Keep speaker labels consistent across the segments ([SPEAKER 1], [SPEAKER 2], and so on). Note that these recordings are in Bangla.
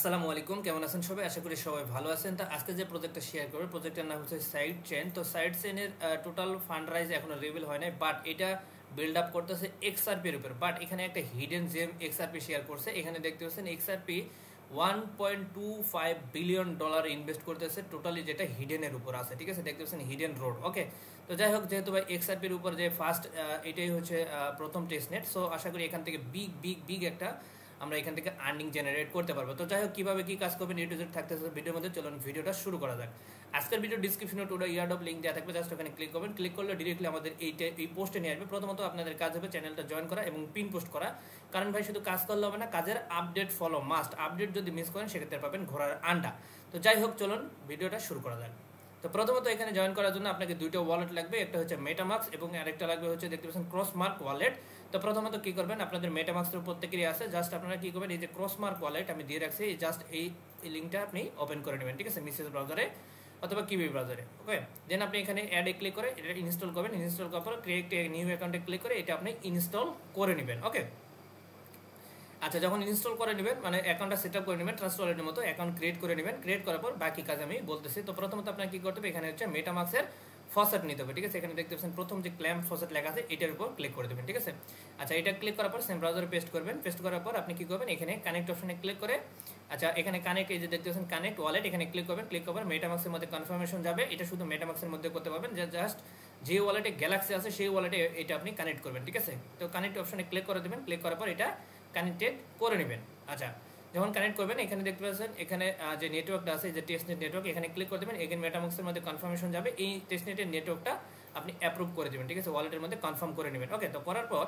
[SPEAKER 1] আসসালামু আলাইকুম, কেমন আছেন সবাই? আশা করি সবাই ভালো আছেন। তো আজকে যে প্রজেক্টটা শেয়ার করব, প্রজেক্টের নাম হচ্ছে সাইড চেইন। তো সাইড চেইনের টোটাল ফান্ড রাইজ এখনো রিভিল হয় নাই, বাট এটা বিল্ড আপ করতেছে এক্সআরপি এর উপর। বাট এখানে একটা হিডেন জেম এক্সআরপি শেয়ার করছে। এখানে দেখতে পাচ্ছেন এক্সআরপি $1.25 বিলিয়ন ইনভেস্ট করতেছে টোটালি, যেটা হিডেনের উপর আছে। ঠিক আছে, দেখতে পাচ্ছেন হিডেন রোড। ওকে, তো যাই হোক, যেহেতু ভাই এক্সআরপির উপর যে ফার্স্ট এটাই হচ্ছে প্রথম টেস্টনেট, সো আশা করি এখান থেকে বিগ একটা আমরা এখান থেকে আর্নিং জেনারেট করতে পারবো। তো যাই হোক, কীভাবে কী কাজ করবেন এ টু জেড থাকতেছে ভিডিওর মধ্যে। চলুন ভিডিওটা শুরু করা যাক। আজকের ভিডিও ডিসক্রিপশনে টোটা ইয়ার্ড অফ লিঙ্ক দেওয়া থাকবে, জাস্ট ওখানে ক্লিক করবেন। ক্লিক করলে ডিরেক্টলি আমাদের এই পোস্টে নিয়ে আসবে। প্রথমত আপনাদের কাজ হবে চ্যানেলটা জয়েন করা এবং পিন পোস্ট করা, কারণ ভাই শুধু কাজ করলে হবে না, কাজের আপডেট ফলো মাস্ট। আপডেট যদি মিস করেন সেক্ষেত্রে পাবেন ঘোড়ার আন্ডা। তো যাই হোক, চলুন ভিডিওটা শুরু করা যাক। তো প্রথমত এখানে জয়েন করার জন্য আপনাকে দুইটা ওয়ালেট লাগবে, একটা হচ্ছে মেটামাক্স এবং আরেকটা লাগবে হচ্ছে দেখতে পাচ্ছেন ক্রসমার্ক ওয়ালেট। তো প্রথমত কি করবেন, আপনাদের মেটামাক্সের প্রত্যেকেরই আছে, জাস্ট আপনারা কি করবেন, এই যে ক্রসমার্ক ওয়ালেট আমি দিয়ে রাখছি, জাস্ট এই লিঙ্কটা আপনি ওপেন করে নেবেন। ঠিক আছে, মেসেজ ব্রাউজারে অথবা কিবি ব্রাউজারে। ওকে, দেন আপনি এখানে অ্যাডে ক্লিক করে এটা ইনস্টল করবেন। ইনস্টল করার পর ক্রিয়েট নিউ অ্যাকাউন্টে ক্লিক করে এটা আপনি ইনস্টল করে নেবেন। ওকে, আচ্ছা, যখন ইনস্টল করে নেবেন মানে অ্যাকাউন্টটা সেট আপ করে নেবেন, ট্রাস্ট ওয়ালেটের মতো অ্যাকাউন্ট ক্রিয়েট করে নেবেন। ক্রিয়েট করার পর বাকি কাজ আমি বলতেছি। তো প্রথমত আপনার কি করতে হবে, এখানে হচ্ছে মেটামাক্সের ফসেট নিতে হবে। ঠিক আছে, এখানে দেখতে পাচ্ছেন প্রথম যে ক্ল্যাম্প ফসেট লেখা আছে এটার উপর ক্লিক করে দেবেন। ঠিক আছে, আচ্ছা, এটা ক্লিক করার পর সেম ব্রাউজারে পেস্ট করবেন। পেস্ট করার পর আপনি কি করবেন, এখানে কানেক্ট অপশনে ক্লিক করে, আচ্ছা এখানে কানেক্ট, এই যে দেখতে পাচ্ছেন কানেক্ট ওয়ালেট, এখানে ক্লিক করবেন। ক্লিক করার মেটামাক্সের মধ্যে কনফার্মেশন যাবে। এটা শুধু মেটামাক্সের মধ্যে করতে পারবেন, জাস্ট যে ওয়ালেটে গ্যালাক্সি আছে সেই ওয়ালেটে এটা আপনি কানেক্ট করবেন। ঠিক আছে, তো কানেক্ট অপশনে ক্লিক করে দেবেন। ক্লিক করার পর এটা কানেক্টেড করে নেবেন। আচ্ছা, যখন কানেক্ট করবেন এখানে দেখতে পাচ্ছেন এখানে যে নেটওয়ার্কটা আছে, যে টেস্টনেট নেটওয়ার্ক, এখানে ক্লিক করে দেবেন। এখানে মেটামাক্সের মধ্যে কনফার্মেশন যাবে, এই টেস্টনেটের নেটওয়ার্কটা আপনি অ্যাপ্রুভ করে দেবেন। ঠিক আছে, ওয়ালেটের মধ্যে কনফার্ম করে নেবেন। ওকে, তো করার পর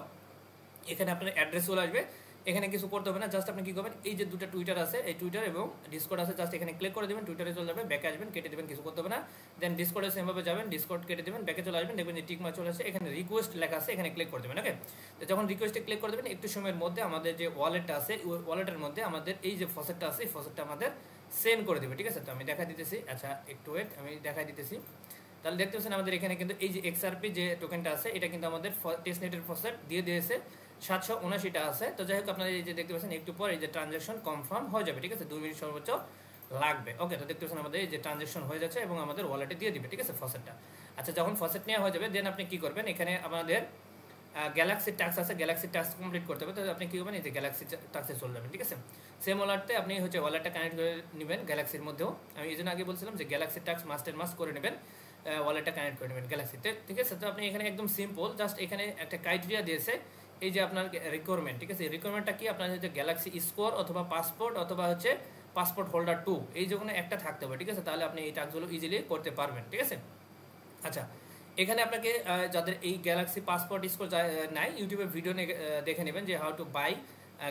[SPEAKER 1] এখানে আপনার অ্যাড্রেস চলে আসবে। এখানে কিছু করতে হবে না, জাস্ট আপনি কি করবেন, এই যে দুটো টুইটার আছে, এই টুইটার এবং ডিসকর্ড আছে, জাস্ট এখানে ক্লিক করে দেবেন। টুইটারে চলে যাবে, ব্যাকে আসবেন, কেটে দেবেন, কিছু করতে হবে না। দেন ডিসকর্ডে সেমভাবে যাবেন, ডিসকর্ড কেটে দেবেন, ব্যাকে চলে আসবেন, দেখবেন যে টিক মার্ক চলে আসে, এখানে রিকোয়েস্ট লেখা আছে, এখানে ক্লিক করে দেবেন। ওকে, তো যখন রিকোয়েস্টে ক্লিক করে দেবেন একটু সময়ের মধ্যে আমাদের যে ওয়ালেটটা আছে, ওই ওয়ালেটের মধ্যে আমাদের এই যে ফসেটটা আছে, এই ফসেটটা আমাদের সেন্ড করে দেবে। ঠিক আছে, তো আমি দেখা দিতেছি। আচ্ছা একটু ওয়েট, আমি দেখা দিতেছি। তাহলে দেখতে পাচ্ছেন আমাদের এখানে কিন্তু এই যে এক্সআরপি যে টোকেনটা আছে এটা কিন্তু আমাদের টেস্টনেটের ফসেট দিয়ে দিয়েছে, 779টা আছে। তো যাই হোক, আপনারা এই যে দেখতে পাচ্ছেন একটু পর এই যে ট্রানজ্যাকশন কনফার্ম হয়ে যাবে। ঠিক আছে, 2 মিনিট সর্বোচ্চ লাগবে। ওকে, তো দেখতে পাচ্ছেন আমাদের এই যে ট্রানজ্যাকশন হয়ে যাচ্ছে এবং আমাদের ওয়ালেটে দিয়ে দিবে। ঠিক আছে, ফসেটটা। আচ্ছা, যখন ফসেট নেওয়া হয়ে যাবে দেন আপনি কি করবেন, এখানে আমাদের গ্যালাক্সি টাস্ক আছে, গ্যালাক্সি টাস্ক কমপ্লিট করতে হবে। তো আপনি কি করবেন, এই যে গ্যালাক্সি টাস্কে চলে যাবেন। ঠিক আছে, সেম ওয়ালেটে আপনি হচ্ছে ওয়ালেটটা কানেক্ট করে নেবেন গ্যালাক্সির মধ্যেও। আমি এই জন্য আগে বলছিলাম যে গ্যালাক্সি টাস্ক মাস্ট করে নেবেন, ওয়ালেটটা কানেক্ট করে নেবেন গ্যালাক্সিতে। ঠিক আছে, তো আপনি এখানে একদম সিম্পল, জাস্ট এখানে একটা ক্রাইটেরিয়া দিয়েছে, এই যে আপনার রিকোয়ারমেন্ট। ঠিক আছে, রিকোয়ারমেন্টটা কি, আপনার হচ্ছে গ্যালাক্সি স্কোর অথবা পাসপোর্ট অথবা হচ্ছে পাসপোর্ট হোল্ডার 2, এই যে কোনো একটা থাকতে হবে। ঠিক আছে, তাহলে আপনি এই টাস্কগুলো ইজিলি করতে পারবেন। ঠিক আছে, আচ্ছা, এখানে আপনাকে যাদের এই গ্যালাক্সি পাসপোর্ট স্কোর নাই, ইউটিউবে ভিডিও দেখে নেবেন যে how to buy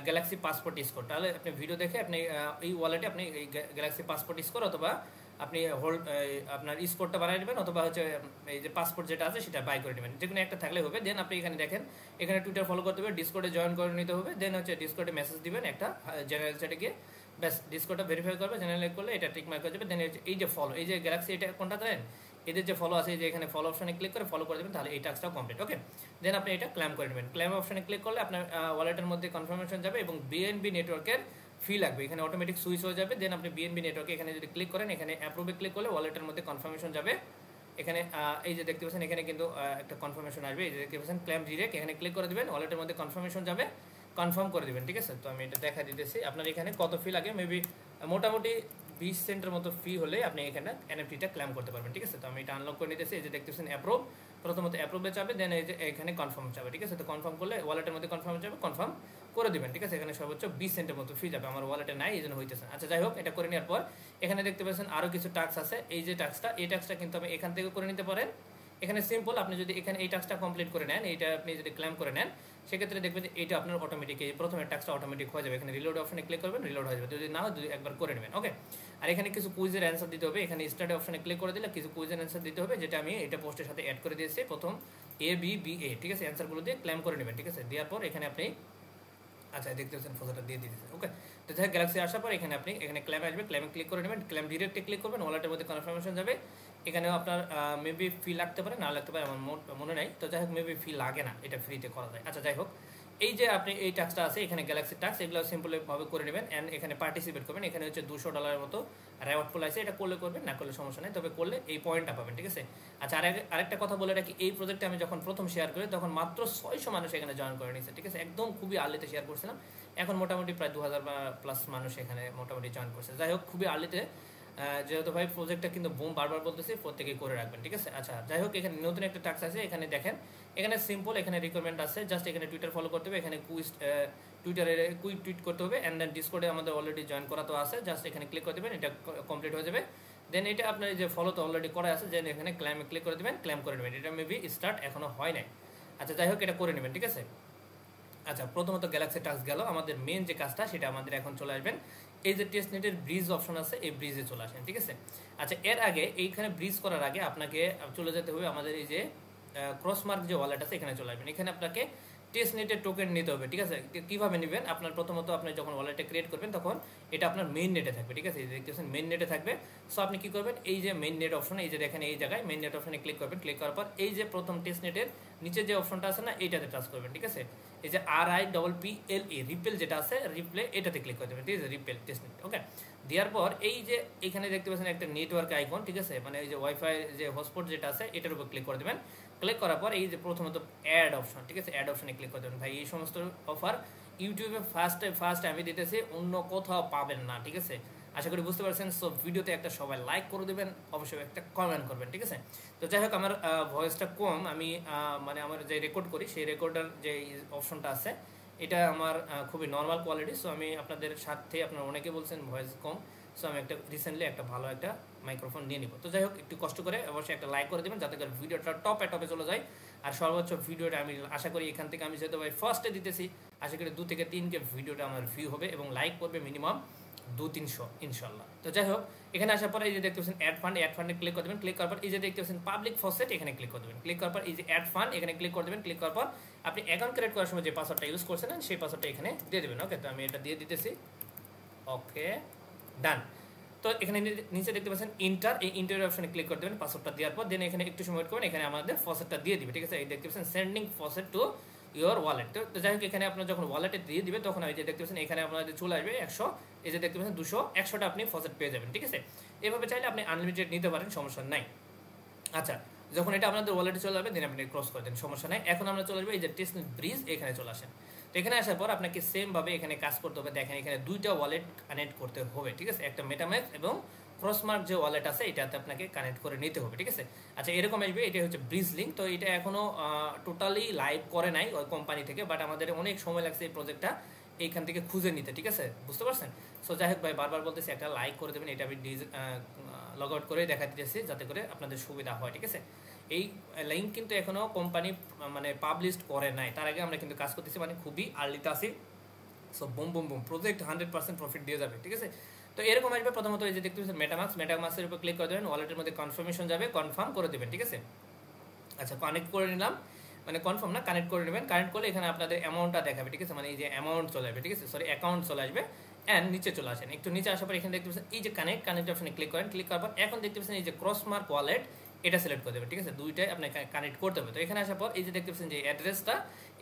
[SPEAKER 1] Galaxy passport score. তাহলে আপনি ভিডিও দেখে আপনি এই ওয়ালেটে আপনি এই গ্যালাক্সি পাসপোর্ট স্কোর অথবা আপনি আপনার স্কোরটা বানিয়ে নেবেন, অথবা হচ্ছে এই যে পাসপোর্ট যেটা আছে সেটা বাই করে নেবেন, যে কোনো একটা থাকলে হবে। দেন আপনি এখানে দেখেন, এখানে টুইটার ফলো করতে হবে, ডিসকর্ডে জয়েন করে নিতে হবে। দেন হচ্ছে ডিসকর্ডে মেসেজ দিবেন একটা জেনারেল চ্যাটে গিয়ে, ব্যাস ডিসকর্ডটা ভেরিফাই করবে, জেনারেল করলে এটা টিক মার্ক হয়ে যাবে। দেন এই যে ফলো, এই যে গ্যালাক্সি এটা কোনটা দেন, এদের যে ফলো আছে, যে এখানে ফলো অপশনে ক্লিক করে ফলো করে দেবেন, তাহলে এই টাস্কটাও কমপ্লিট। ওকে, দেন আপনি এটা ক্লেম করে নেবেন। ক্লেম অপশনে ক্লিক করলে আপনার ওয়ালেটের মধ্যে কনফার্মেশন যাবে এবং বিএনবি নেটওয়ার্কের ফি লাগবে, এখানে অটোমেটিক সুইচ হয়ে যাবে। দেন আপনি বিএনবি নেটওয়ার্কে এখানে যদি ক্লিক করেন, এখানে অ্যাপ্রুভে ক্লিক করলে ওয়ালেটের মধ্যে কনফার্মেশন যাবে। এখানে এই যে দেখতে পাচ্ছেন এখানে কিন্তু একটা কনফার্মেশন আসবে, এই যে দেখতে পাচ্ছেন ক্লেম ডিরেক্ট, এখানে ক্লিক করে দেবেন, ওয়ালেটের মধ্যে কনফার্মেশন যাবে, কনফার্ম করে দেবেন। ঠিক আছে, তো আমি এটা দেখা দিতেছি। আপনার এখানে কত ফি লাগে, মেবি মোটামুটি 20 সেন্টের মতো ফি হলে আপনি এখানে এনএফটিটা ক্লেম করতে পারবেন। ঠিক আছে, তো আমি এটা আনলক করে নিতেছি। এই যে দেখতেছেন অ্যাপ্রুভ, প্রথমত অ্যাপ্রুভে যাবে, দেন এই যে এখানে কনফার্ম যাবে। ঠিক আছে, তো কনফার্ম করলে ওয়ালেটের মধ্যে কনফার্ম যাবে, কনফার্ম করে দেবেন। ঠিক আছে, এখানে সর্বোচ্চ 20 সেন্টের মতো ফি যাবে, আমার ওয়ালেটে নাই এই জন্য হইতেছে। আচ্ছা, যাই হোক, এটা করে নেওয়ার পর এখানে দেখতে পাচ্ছেন আরও কিছু টাস্ক আছে। এই যে টাস্কটা, এই টাস্কটা কিন্তু আমি এখান থেকে করে নিতে পারেন। এখানে সিম্পল, আপনি যদি এখানে এই টাস্কটা কমপ্লিট করে নেন, এইটা আপনি যদি ক্লেম করে নেন, সেক্ষেত্রে দেখবেন যে এটা আপনার অটোমেটিক, এই প্রথমের টাস্কটা অটোমেটিক হয়ে যাবে। এখানে রিলোড অপশনে ক্লিক করবেন, রিলোড হয়ে যাবে। যদি না হয় একবার করে নেবেন। ওকে, আর এখানে কিছু কুইজের অ্যান্সার দিতে হবে, এখানে স্টার্ট অপশনে ক্লিক করে দিলে কিছু কুইজের অ্যান্সার দিতে হবে, যেটা আমি এটা পোস্টের সাথে অ্যাড করে দিয়েছি, প্রথম ABBA। ঠিক আছে, অ্যান্সারগুলো দিয়ে ক্লেম করে নেবেন। ঠিক আছে, দেওয়ার পর এখানে আপনি, আচ্ছা দেখতে পাচ্ছেন ফটোটা দিয়ে দিতেছে। ওকে, তো যাই গ্যালাক্সি আসার পর এখানে আপনি এখানে ক্লেম আসবে, ক্লেমে ক্লিক করে নেবেন, ক্লেম ডিরেক্টে ক্লিক করবেন, ওয়ালেটের মধ্যে কনফার্মেশন যাবে। এখানেও আপনার মেবি ফি লাগতে পারে, না লাগতে পারে, আমার মনে নাই। তো যাই হোক, মেবি ফি লাগে না, এটা ফ্রিতে করা যায়। আচ্ছা, যাই হোক, এই যে আপনি এই টাস্কটা আছে এখানে গ্যালাক্সি টাস্ক, এগুলো সিম্পলভাবে করে নেবেন অ্যান্ড এখানে পার্টিসিপেট করবেন। এখানে হচ্ছে $200 মতো রেওয়ার্ড পুল আছে, এটা করলে করবেন, না করলে সমস্যা নেই, তবে করলে এই পয়েন্টটা পাবেন, ঠিক আছে। আচ্ছা, আরেকটা কথা বলে রাখি, এই প্রজেক্টে আমি যখন প্রথম শেয়ার করি তখন মাত্র 600 মানুষ এখানে জয়েন করে নিয়েছে, ঠিক আছে। একদম খুবই আর্লিতে শেয়ার করছিলাম, এখন মোটামুটি প্রায় 2000+ মানুষ এখানে মোটামুটি জয়েন করছে। যাই হোক, খুবই আর্লিতে, যেহেতু ভাই প্রজেক্টটা কিন্তু বুম, বারবার বলতেছি প্রত্যেকেই করে রাখবেন, ঠিক আছে। আচ্ছা, যাই হোক, এখানে নতুন একটা টাস্ক আছে, এখানে দেখেন, এখানে সিম্পল, এখানে রিকোয়ারমেন্ট আছে, জাস্ট এখানে টুইটার ফলো করতে হবে, এখানে টুইটারে কুইক টুইট করতে হবে, অ্যান্ড দেন ডিসকর্ডে আমাদের অলরেডি জয়েন করা তো আছে, জাস্ট এখানে ক্লিক করে দেবেন, এটা কমপ্লিট হয়ে যাবে। দেন এটা আপনার যে ফলো তো অলরেডি করা আছে, দেন এখানে ক্লেমে ক্লিক করে দেবেন, ক্লেম করে নেবেন। এটা মেবি স্টার্ট এখনো হয় নাই। আচ্ছা, যাই হোক, এটা করে নেবেন, ঠিক আছে। আচ্ছা, প্রথমত গ্যালাক্সি টাস্ক গেল, আমাদের মেন যে কাজটা সেটা আমাদের এখন চলে আসবেন এই যে টেস্টনেটের ব্রিজ অপশন আছে, এই ব্রিজে চলে আসেন, ঠিক আছে। আচ্ছা, এর আগে এইখানে ব্রিজ করার আগে আপনাকে চলে যেতে হবে আমাদের এই যে ক্রসমার্ক যে ওয়ালেট আছে, এখানে চলে আসবেন। এখানে আপনাকে টেস্টনেটের টোকেন নিতে হবে, ঠিক আছে। কিভাবে নেবেন? আপনার প্রথমত আপনি যখন ওয়ালেটটা ক্রিয়েট করবেন তখন এটা আপনার মেইন নেটে থাকবে, ঠিক আছে। এই যে দেখতেছেন মেইন নেটে থাকবে। সো আপনি কি করবেন, এই যে মেইন নেট অপশন, এই যে দেখেন এই জায়গায় মেইন নেট অপশনে ক্লিক করবেন। ক্লিক করার পর এই যে প্রথম টেস্টনেটের নিচে যে অপশনটা আছে না, এইটাতে টাচ করবেন, ঠিক আছে। এই যে RIPPLE রিপেল যেটা আছে, রিপ্লে, এটাতে ক্লিক করে দেবেন, ঠিক আছে। রিপেল টেস্টনেট, ওকে। দেওয়ার পর এই যে এখানে দেখতে পাচ্ছেন একটা নেটওয়ার্ক আইকন, ঠিক আছে, মানে এই যে ওয়াইফাই যে হটস্পট যেটা আছে এটার উপর ক্লিক করে দেবেন। ক্লিক করার পর এই যে প্রথমত অ্যাড অপশন, ঠিক আছে, অ্যাড অপশনে ক্লিক করে দেবেন। ভাই, এই সমস্ত অফার ইউটিউবে ফার্স্ট আমি দিতেছি, অন্য কোথাও পাবেন না, ঠিক আছে। আশা করি বুঝতে পারছেন। সো ভিডিওতে একটা সবাই লাইক করে দেবেন, অবশ্যই একটা কমেন্ট করবেন, ঠিক আছে। তো যাই হোক, আমার ভয়েসটা কম, আমি মানে আমার যে রেকর্ড করি সেই রেকর্ডার যে অপশনটা আছে এটা আমার খুবই নর্মাল কোয়ালিটি। সো আমি আপনাদের সাথে, আপনারা অনেকে বলছেন ভয়েস কম, সো আমি একটা রিসেন্টলি একটা ভালো একটা মাইক্রোফোন নিয়ে নিব। তো যাই হোক, একটু কষ্ট করে অবশ্যই একটা লাইক করে দেবেন যাতে করে ভিডিওটা টপে চলে যায়। আর সর্বোচ্চ ভিডিওটা আমি আশা করি এখান থেকে আমি যেহেতু ভাই ফার্স্টে দিতেছি, আশা করি 2 থেকে 3কে ভিডিওটা আমার ভিউ হবে এবং লাইক করবে মিনিমাম 200-300 ইনশাল্লাহ। তো যাই হোক, এখানে আসার পরে এই যে দেখতে পাচ্ছেন অ্যাড ফান্ডে ক্লিক করে দেবেন। ক্লিক করার পর এই যে দেখতে পাচ্ছেন পাবলিক ফসেট, এখানে ক্লিক করে দেবেন। ক্লিক করার পর এই যে অ্যাড ফান্ড, এখানে ক্লিক করে দেবেন। ক্লিক করার পর আপনি অ্যাকাউন্ট ক্রিয়েট করার সময় যে পাসওয়ার্ডটা ইউজ করছেন সেই পাসওয়ার্ডটা এখানে দিয়ে দেবেন, ওকে। তো আমি এটা দিয়ে দিতেছি, ওকে, ডান। তো এখানে নিচে দেখতে পাচ্ছেন ইন্টার, এই ইন্টার অপশনে ক্লিক করে দেবেন পাসওয়ার্ডটা দেওয়ার পর। দেন এখানে একটু সময় ওয়েট করবেন, এখানে আমাদের ফসেটটা দিয়ে দিবে, ঠিক আছে। এই দেখতে পাচ্ছেন sending faucet to your wallet. তো যাই হোক, এখানে আপনার যখন ওয়ালেটে দিয়ে দিবে তখন এই যে দেখতে পাচ্ছেন এখানে আপনাদের চলে আসবে 100, এই যে দেখতে পাচ্ছেন 200, 100টা আপনি ফসেট পেয়ে যাবেন, ঠিক আছে। এভাবে চাইলে আপনি আনলিমিটেড নিতে পারেন, সমস্যা নাই। আচ্ছা, যখন এটা আপনাদের ওয়ালেটে চলে যাবে দেন আপনি ক্রস করে দেন, সমস্যা নাই। এখন আমরা চলে আসবো এই যে টেস্টনেট ব্রিজ, এখানে চলে আসেন। তো এখানে আসার পর আপনাকে সেম ভাবে এখানে কাজ করতে হবে। দেখেন এখানে 2টা ওয়ালেট কানেক্ট করতে হবে, ঠিক আছে। একটা মেটাম্যাক্স এবং ক্রসমার্ক যে ওয়ালেট আছে এটাতে আপনাকে কানেক্ট করে নিতে হবে, ঠিক আছে। আচ্ছা, এরকম আসবে, এটা হচ্ছে ব্রিজ লিঙ্ক। তো এটা এখনো টোটালি লাইভ করে নাই ওই কোম্পানি থেকে, বাট আমাদের অনেক সময় লাগছে এই প্রজেক্টটা এইখান থেকে খুঁজে নিতে, ঠিক আছে, বুঝতে পারছেন। সো যাই হোক ভাই, বারবার বলতেছি একটা লাইক করে দেবেন, এটা আমি লগ আউট করে দেখা দিতেছি যাতে করে আপনাদের সুবিধা হয়, ঠিক আছে। এই লিঙ্ক কিন্তু এখনো কোম্পানি মানে পাবলিশ করে নাই, তার আগে আমরা কিন্তু কাজ করতেছি, মানে খুবই আর্লিতে আছি। So boom boom boom, project 100% profit দিয়ে যাবে, ঠিক আছে। তো এরকম আসবে। প্রথমত এই যে দেখতে পাচ্ছেন মেটামাক্সের উপর ক্লিক করে দেবেন, ওয়ালেটের মধ্যে কনফার্মেশন যাবে, কনফার্ম করে দেবেন, ঠিক আছে। আচ্ছা, কানেক্ট করে নিলাম, মানে কনফার্ম না, কানেক্ট করে নেবেন। কানেক্ট করলে এখানে আপনাদের অ্যামাউন্টটা দেখাবে, ঠিক আছে, মানে এই যে অ্যামাউন্ট চলে আসবে, ঠিক আছে, সরি অ্যাকাউন্ট চলে আসবে। অ্যান্ড নিচে চলে আসেন, একটু নিচে আসার পর এখানে দেখতে পাচ্ছেন এই যে কানেক্ট অপশনে ক্লিক করেন। ক্লিক করার পর এখন দেখতে পাচ্ছেন এই যে ক্রসমার্ক ওয়ালেট, এটা সিলেক্ট করে দেবেন, ঠিক আছে। দুইটাই আপনাকে কানেক্ট করতে হবে। তো এখানে আসার পর এই যে দেখতে পাচ্ছেন যে অ্যাড্রেসটা,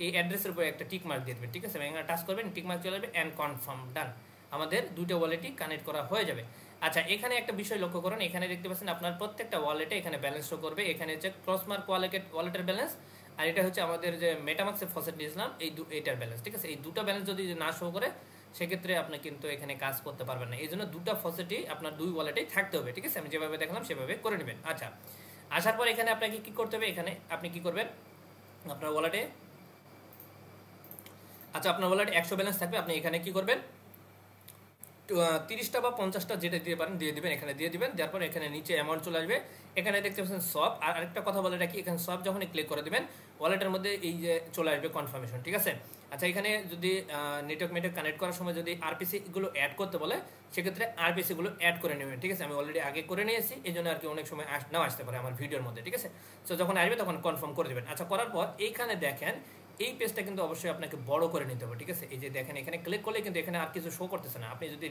[SPEAKER 1] এই অ্যাড্রেসের উপরে একটা টিক মার্ক দিয়ে দেবেন, ঠিক আছে। এখানে টাচ করবেন, টিক মার্ক চলে আসবে, অ্যান্ড কনফার্ম, ডান। আমাদের 2টা ওয়ালেটই কানেক্ট করা হয়ে যাবে। আচ্ছা, এখানে একটা বিষয় লক্ষ্য করুন, এখানে দেখতে পাচ্ছেন আপনার প্রত্যেকটা ওয়ালেটে এখানে ব্যালেন্স শো করবে। এখানে হচ্ছে ক্রসমার্ক ওয়ালেটের ব্যালেন্স, আর এটা হচ্ছে আমাদের যে মেটামাক্সে ফসেট নিয়েছিলাম এইটার ব্যালেন্স, ঠিক আছে। এই 2টা ব্যালেন্স যদি না শো করে সেক্ষেত্রে আপনি কিন্তু এখানে কাজ করতে পারবেন না। এই জন্য 2টা ফসেটই আপনার 2 ওয়ালেটেই থাকতে হবে, ঠিক আছে। আমি যেভাবে দেখলাম সেভাবে করে নেবেন। আচ্ছা, আসার পর এখানে আপনাকে কি করতে হবে, এখানে আপনি কি করবেন, আপনার ওয়ালেটে, আচ্ছা আপনার ওয়ালেটে 100 ব্যালেন্স থাকবে, আপনি এখানে কি করবেন, 30টা বা 50টা যেটা দিয়ে পারেন দিয়ে দিবেন, এখানে দিয়ে দিবেন। তারপর এখানে নিচে অ্যামাউন্ট চলে আসবে, এখানে দেখতে পাচ্ছেন সব। আর আরেকটা কথা বলে রাখি, এখানে সব যখন ক্লিক করে দিবেন ওয়ালেটের মধ্যে এই যে চলে আসবে কনফার্মেশন, ঠিক আছে। আচ্ছা, এখানে যদি নেটওয়ার্ক কানেক্ট করার সময় যদি আরপিসি গুলো অ্যাড করতে বলে সেক্ষেত্রে আরপিসি গুলো অ্যাড করে নেবেন, ঠিক আছে। আমি অলরেডি আগে করে নিয়েছি, এই জন্য আর কি অনেক সময় নাও আসতে পারে আমার ভিডিওর মধ্যে, ঠিক আছে। সো যখন আসবে তখন কনফার্ম করে দেবেন। আচ্ছা, করার পর এইখানে দেখেন এই পেজটা কিন্তু অবশ্যই আপনাকে বড় করে নিতে হবে, ঠিক আছে। এই যে দেখেন এখানে ক্লিক করলে কিন্তু এখানে আর কিছু শো করতেছে না। আপনি যদি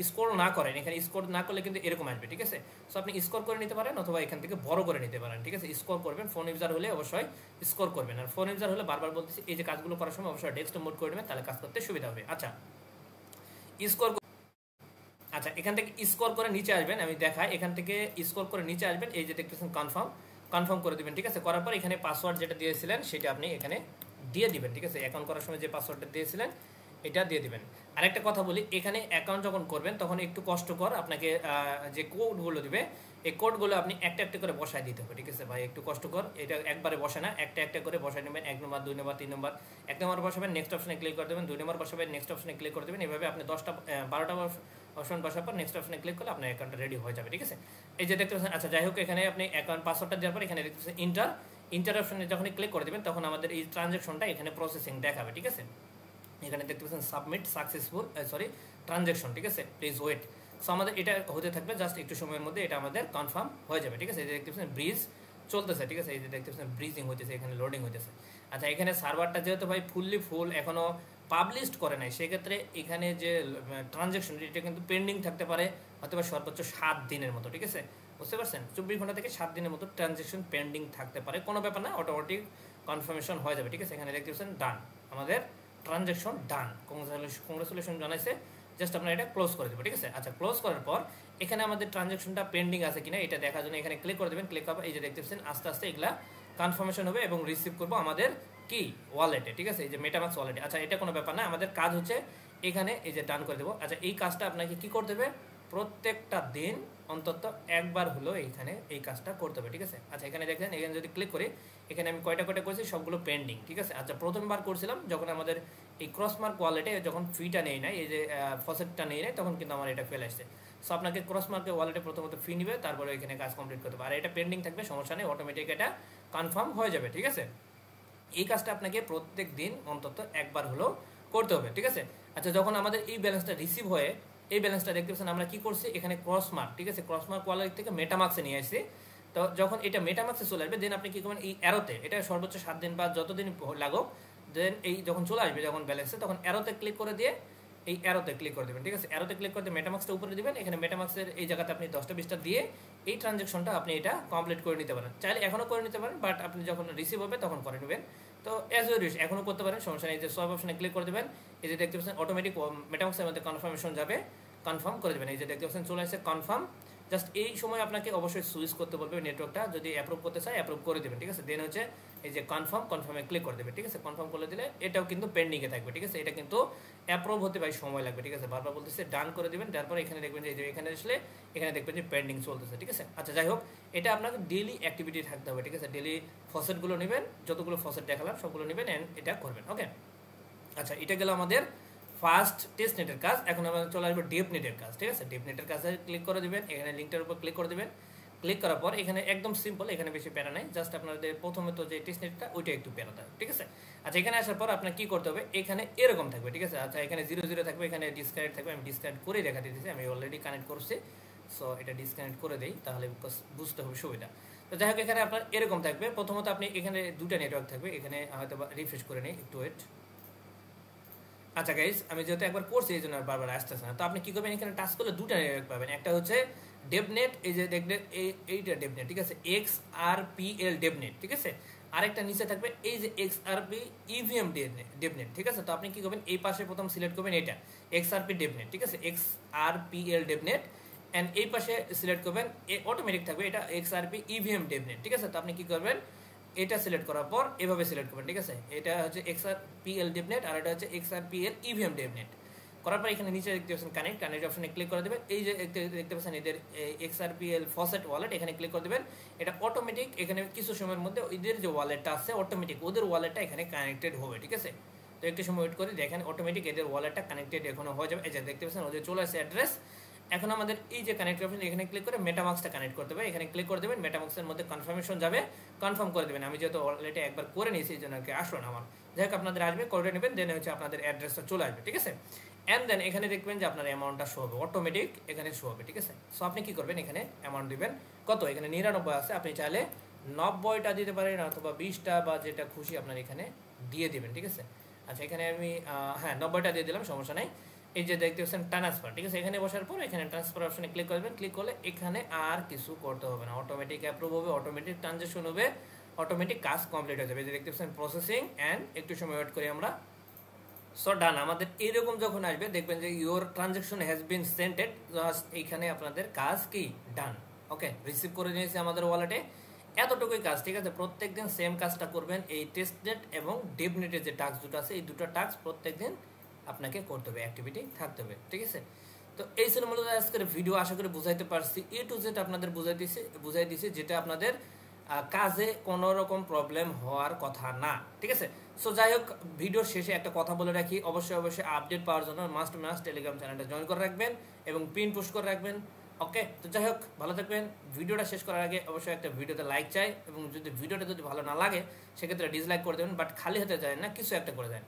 [SPEAKER 1] স্কোর না করেন, এখানে স্কোর না করলে কিন্তু এরকম আসবে, ঠিক আছে। সো আপনি স্কোর করে নিতে পারেন অথবা এখান থেকে বড় করে নিতে পারেন, ঠিক আছে। স্কোর করবেন, ফোন ইউজার হলে অবশ্যই স্কোর করবেন, আর ফোন ইউজার হলে বারবার বলতেছি এই যে কাজগুলো করার সময় অবশ্যই ডেস্কটপ মোড করে নেবেন, তাহলে কাজ করতে সুবিধা হবে। আচ্ছা স্কোর, আচ্ছা এখান থেকে স্কোর করে নিচে আসবেন, আমি দেখাই। এখান থেকে স্কোর করে নিচে আসবেন, এই যে দেখতেছেন কনফার্ম করে দিবেন, ঠিক আছে। করার পর এখানে পাসওয়ার্ড যেটা দিয়েছিলেন সেটা আপনি এখানে দিয়ে দিবেন, ঠিক আছে। অ্যাকাউন্ট করার সময় যে পাসওয়ার্ডটা দিয়েছিলেন এটা দিয়ে দিবেন। আরেকটা কথা বলি, এখানে অ্যাকাউন্ট যখন করবেন তখন একটু কষ্টকর, আপনাকে যে কোডগুলো দিবে এই কোডগুলো আপনি একটা একটা করে বসায় দিতে হবে, ঠিক আছে ভাই, একটু কষ্টকর। এটা একবারে বসে না, একটা একটা করে বসায় নেবেন। 1 নম্বর, 2 নম্বর, 3 নম্বর, 1 নম্বর বসাবেন, নেক্সট অপশনে ক্লিক করে দেবেন, 2 নম্বর বসাবেন, নেক্সট অপশনে ক্লিক করে দেবেন। এভাবে আপনি 10টা 12টা অপশন বসার পর নেক্সট অপশনে ক্লিক করলে আপনার অ্যাকাউন্টটা রেডি হয়ে যাবে, ঠিক আছে। এই যে দেখতে পাচ্ছেন, আচ্ছা যাই হোক, এখানে আপনি অ্যাকাউন্ট পাসওয়ার্ডটা দেওয়ার পর এখানে দেখতে পাচ্ছেন ইন্টার অপশনে যখন ক্লিক করে দেবেন তখন আমাদের এই ট্রানজ্যাকশনটা এখানে প্রসেসিং দেখাবে, ঠিক আছে। এখানে দেখতে পাচ্ছেন সাবমিট সাকসেসফুল ট্রানজ্যাকশন, ঠিক আছে, প্লিজ ওয়েট। সো আমাদের এটা হতে থাকবে, জাস্ট একটু সময়ের মধ্যে এটা আমাদের কনফার্ম হয়ে যাবে, ঠিক আছে। এই যে দেখতে পাচ্ছেন ব্রিজ চলতেছে, ঠিক আছে। এই যে দেখতে পাচ্ছেন ব্রিজিং হইতেছে, এখানে লোডিং হইতেছে। আচ্ছা এখানে সার্ভারটা যেহেতু ভাই ফুল এখনো পাবলিশড করে নাই, সেক্ষেত্রে এখানে যে ট্রানজ্যাকশন এটা কিন্তু পেন্ডিং থাকতে পারে অথবা সর্বোচ্চ 7 দিনের মতো, ঠিক আছে। বুঝতে পারছেন, 24 ঘন্টা থেকে 7 দিনের মতো ট্রানজ্যাকশন পেন্ডিং থাকতে পারে, কোনো ব্যাপার না, অটোমেটিক কনফার্মেশন হয়ে যাবে, ঠিক আছে। এখানে দেখতে পাচ্ছেন ডান, আমাদের ট্রানজ্যাকশন ডান, কংগ্রেচুলেশন জানাইছে। জাস্ট আপনারা এটা ক্লোজ করে দেবেন, ঠিক আছে। আচ্ছা ক্লোজ করার পর এখানে আমাদের ট্রানজ্যাকশনটা পেন্ডিং আছে কিনা এটা দেখার জন্য এখানে ক্লিক করে দেবেন। ক্লিক করার এই যে দেখতে পাচ্ছেন আস্তে আস্তে এগুলা কনফার্মেশন হবে এবং রিসিভ করবো আমাদের কি ওয়ালেটে, ঠিক আছে, এই যে মেটামাক্স ওয়ালেটে। আচ্ছা এটা কোনো ব্যাপার না, আমাদের কাজ হচ্ছে এখানে এই যে ডান করে দেবো। আচ্ছা এই কাজটা আপনাকে কি করতে হবে, প্রত্যেকটা দিন অন্তত একবার হলো এইখানে এই কাজটা করতে হবে, ঠিক আছে। আচ্ছা এখানে দেখেন, এখানে যদি ক্লিক করি এখানে আমি কয়টা করেছি সবগুলো পেন্ডিং, ঠিক আছে। আচ্ছা প্রথমবার করছিলাম যখন আমাদের এই ক্রসমার্ক ওয়ালেটে যখন ফিটা নেই নাই, এই যে ফসেটটা নেই নাই, তখন কিন্তু আমার এটা ফেলে আসছে। সো আপনাকে ক্রসমার্কের ওয়ালেটে প্রথমত ফি নিবে, তারপরে এখানে কাজ কমপ্লিট করতে হবে। আর এটা পেন্ডিং থাকবে, সমস্যা নেই, অটোমেটিক এটা কনফার্ম হয়ে যাবে, ঠিক আছে। এই কাজটা আপনাকে প্রত্যেক দিন অন্তত একবার হলেও করতে হবে, ঠিক আছে। আচ্ছা যখন আমাদের এই ব্যালেন্সটা রিসিভ হয়ে এই ব্যালেন্সটা দেখতে পাচ্ছেন আমরা কি করছি, এখানে ক্রসমার্ক, ঠিক আছে, ক্রসমার্ক ওয়ালেট থেকে মেটামাক্সে নিয়ে আসছি। তো যখন এটা মেটামাক্সে চলে আসবে দেন আপনি কি করবেন, এই অ্যারোতে, এটা সর্বোচ্চ 7 দিন বা যতদিন লাগুক, দেন এই যখন চলে আসবে যখন ব্যালেন্সে, তখন অ্যারোতে ক্লিক করে দিয়ে এই অ্যারোতে ক্লিক করে দেবেন, ঠিক আছে। অ্যারোতে ক্লিক করে দিয়ে মেটামাক্সটা উপরে দিবেন, এখানে মেটামাক্সের এই জায়গাতে আপনি 10টা 20টা দিয়ে এই ট্রানজ্যাকশনটা আপনি এটা কমপ্লিট করে নিতে পারেন। চাইলে এখনও করে নিতে পারেন, বাট আপনি যখন রিসিভ হবে তখন করে নেবেন। তো অ্যাজ ইউ উইশ এখনও করতে পারেন, সমস্যা নেই। যে সব অপশনে ক্লিক করে দেবেন, এই যে দেখতে পাচ্ছেন অটোমেটিক মেটামাক্সের মধ্যে কনফার্মেশন যাবে, কনফার্ম করে দেবেন। এই যে দেখতে পাচ্ছেন চলে আসছে কনফার্ম। জাস্ট এই সময় আপনাকে অবশ্যই সুইচ করতে বলবে নেটওয়ার্কটা, যদি অ্যাপ্রুভ করতে চায় অ্যাপ্রুভ করে দেবেন, ঠিক আছে। দেন হচ্ছে এই যে কনফার্মে ক্লিক করে দেবে, ঠিক আছে। কনফার্ম করে দিলে এটাও কিন্তু পেন্ডিংয়ে থাকবে, ঠিক আছে। এটা কিন্তু অ্যাপ্রুভ হতে ভাই সময় লাগবে, ঠিক আছে। বারবার বলতেছে ডান করে দেবেন, তারপর এখানে দেখবেন যে এখানে আসলে এখানে দেখবেন যে পেন্ডিং চলতেছে, ঠিক আছে। আচ্ছা যাই হোক, এটা আপনাকে ডেইলি অ্যাক্টিভিটি থাকতে হবে, ঠিক আছে। ডেইলি ফসেটগুলো নেবেন, যতগুলো ফসেট দেখালাম সবগুলো নেবেন অ্যান্ড এটা করবেন, ওকে। আচ্ছা এটা গেল আমাদের ফার্স্ট টেস্ট নেটের কাজ। এখন আমরা চলে আসবো ডেপ নেটের কাজ, ঠিক আছে। ডেপ নেটের কাজে ক্লিক করে দেবেন, এখানে লিঙ্কটার উপর ক্লিক করে দেবেন। ক্লিক করার পর এখানে একদম সিম্পল, এখানে বেশি প্যারা নাই, জাস্ট আপনাদের প্রথমে তো যে টেস্ট নেটটা ওইটা একটু প্যারা থাকবে, ঠিক আছে। আচ্ছা এখানে আসার পর আপনার কি করতে হবে, এখানে এরকম থাকবে, ঠিক আছে। আচ্ছা এখানে 00 থাকবে, এখানে ডিসকানেক্ট থাকবে, আমি ডিসকানেক্ট করে দেখা দিতেছি, আমি অলরেডি কানেক্ট করছি। সো এটা ডিসকানেক্ট করে দেই, তাহলে বুঝতে হবে সুবিধা। তো যাই হোক এখানে আপনার এরকম থাকবে, প্রথমত আপনি এখানে দুটা নেটওয়ার্ক থাকবে, এখানে হয়তো রিফ্রেশ করে নেই, একটু ওয়েট। আচ্ছা গাইজ, আমি যেহেতু একবার করছি এই জন্য বারবার আসতেছে না। তো আপনি কি করবেন, এখানে টাচ করলে দুটা নেটওয়ার্ক পাবেন, একটা হচ্ছে ডেভনেট, এই যে দেখবেন এইটা ডেভনেট, ঠিক আছে, XRPL ডেভনেট, ঠিক আছে। আরেকটা নিচে থাকবে এই যে XRP EVM ডেভনেট, ঠিক আছে। তো আপনি কি করবেন, এই পাশে প্রথম সিলেক্ট করবেন এটা XRP ডেভনেট, ঠিক আছে, XRPL ডেভনেট, অ্যান্ড এই পাশে সিলেক্ট করবেন, অটোমেটিক থাকবে এটা XRP EVM ডেভনেট, ঠিক আছে। তো আপনি কি করবেন, এটা সিলেক্ট করার পর এভাবে সিলেক্ট করবেন, ঠিক আছে। এটা হচ্ছে XRPL ডেভনেট আর এটা হচ্ছে XRPL EVM ডেভনেট। করার পর এখানে নিচে দেখতে পাচ্ছেন কানেক্ট অপশনে ক্লিক করে দেবেন। এই যে দেখতে পাচ্ছেন এদের XRPL ফসেট ওয়ালেট, এখানে ক্লিক করে দেবেন। এটা অটোমেটিক এখানে কিছু সময়ের মধ্যে এদের যে ওয়ালেটটা আছে অটোমেটিক ওদের ওয়ালেটটা এখানে কানেক্টেড হবে, ঠিক আছে। তো একটু সময় ওয়েট করে দেখেন, অটোমেটিক এদের ওয়ালেটটা কানেক্টেড এখনো হয়ে যাবে। এই যে দেখতে পাচ্ছেন ওদের চলে আসছে অ্যাড্রেস। এখন আমাদের এই যে কানেক্ট অপশন, এখানে ক্লিক করে মেটামাক্সটা কানেক্ট করতে হবে, এখানে ক্লিক করে দেবেন, মেটামাক্সের মধ্যে কনফার্মেশন যাবে, কনফার্ম করে দেবেন। আমি যেহেতু অলরেডি একবার করে নিয়েছি এই জন্য আর কি আসলো না আমার। যাই হোক আপনাদের আসবে, করে নেবেন, দেন হচ্ছে আপনাদের অ্যাড্রেসটা চলে আসবে, ঠিক আছে। অ্যান্ড দেন এখানে দেখবেন যে আপনার অ্যামাউন্টটা শো হবে, অটোমেটিক এখানে শো হবে, ঠিক আছে। সো আপনি কি করবেন, এখানে অ্যামাউন্ট দিবেন কত, এখানে 99 আছে, আপনি চাইলে 90টা দিতে পারেন অথবা 20টা বা যেটা খুশি আপনার এখানে দিয়ে দিবেন, ঠিক আছে। আচ্ছা এখানে আমি হ্যাঁ 90টা দিয়ে দিলাম, সমস্যা নাই। এই যে দেখতে পাচ্ছেন ট্রান্সফার, ঠিক আছে, এখানে বসার পর এখানে ট্রান্সফার অপশনে ক্লিক করবেন। ক্লিক করলে এখানে আর কিছু করতে হবে না, অটোমেটিক অ্যাপ্রুভ হবে, অটোমেটিক ট্রানজাকশন হবে, অটোমেটিক কাজ কমপ্লিট হয়ে যাবে। এই যে দেখতে পাচ্ছেন প্রসেসিং অ্যান্ড একটু সময় ওয়েট করি আমরা। সো ডান, আমাদের এরকম যখন আসবে দেখবেন যে your transaction has been scented, just এইখানে আপনাদের কাজ কি ডান। ওকে, রিসিভ করে নিয়েছি আমাদের ওয়ালেটে, এতটুকুই কাজ, ঠিক আছে। প্রত্যেকদিন সেম কাজটা করবেন, এই টেস্ট নেট এবং ডেভ নেটের যে টাস্ক দুটো আছে এই দুটো টাস্ক প্রত্যেকদিন আপনাকে করতে হবে, অ্যাক্টিভিটি থাকতে হবে, ঠিক আছে। তো এই ছিল মূলত আজকের ভিডিও, আশা করি বুঝাইতে পারছি, এ টু জেড আপনাদের বুঝাই দিছি যেটা আপনাদের কাজে কোনো রকম প্রবলেম হওয়ার কথা না, ঠিক আছে। সো যাই হোক, ভিডিওর শেষে একটা কথা বলে রাখি, অবশ্যই আপডেট পাওয়ার জন্য মাস্ট টেলিগ্রাম চ্যানেলটা জয়েন করে রাখবেন এবং পিন পুশ করে রাখবেন। ওকে, তো যাই হোক, ভালো থাকবেন। ভিডিওটা শেষ করার আগে অবশ্যই একটা ভিডিওতে লাইক চাই, এবং যদি ভিডিওটা যদি ভালো না লাগে সেক্ষেত্রে ডিসলাইক করে দেবেন, বাট খালি হাতে যায় না, কিছু একটা করে দেন।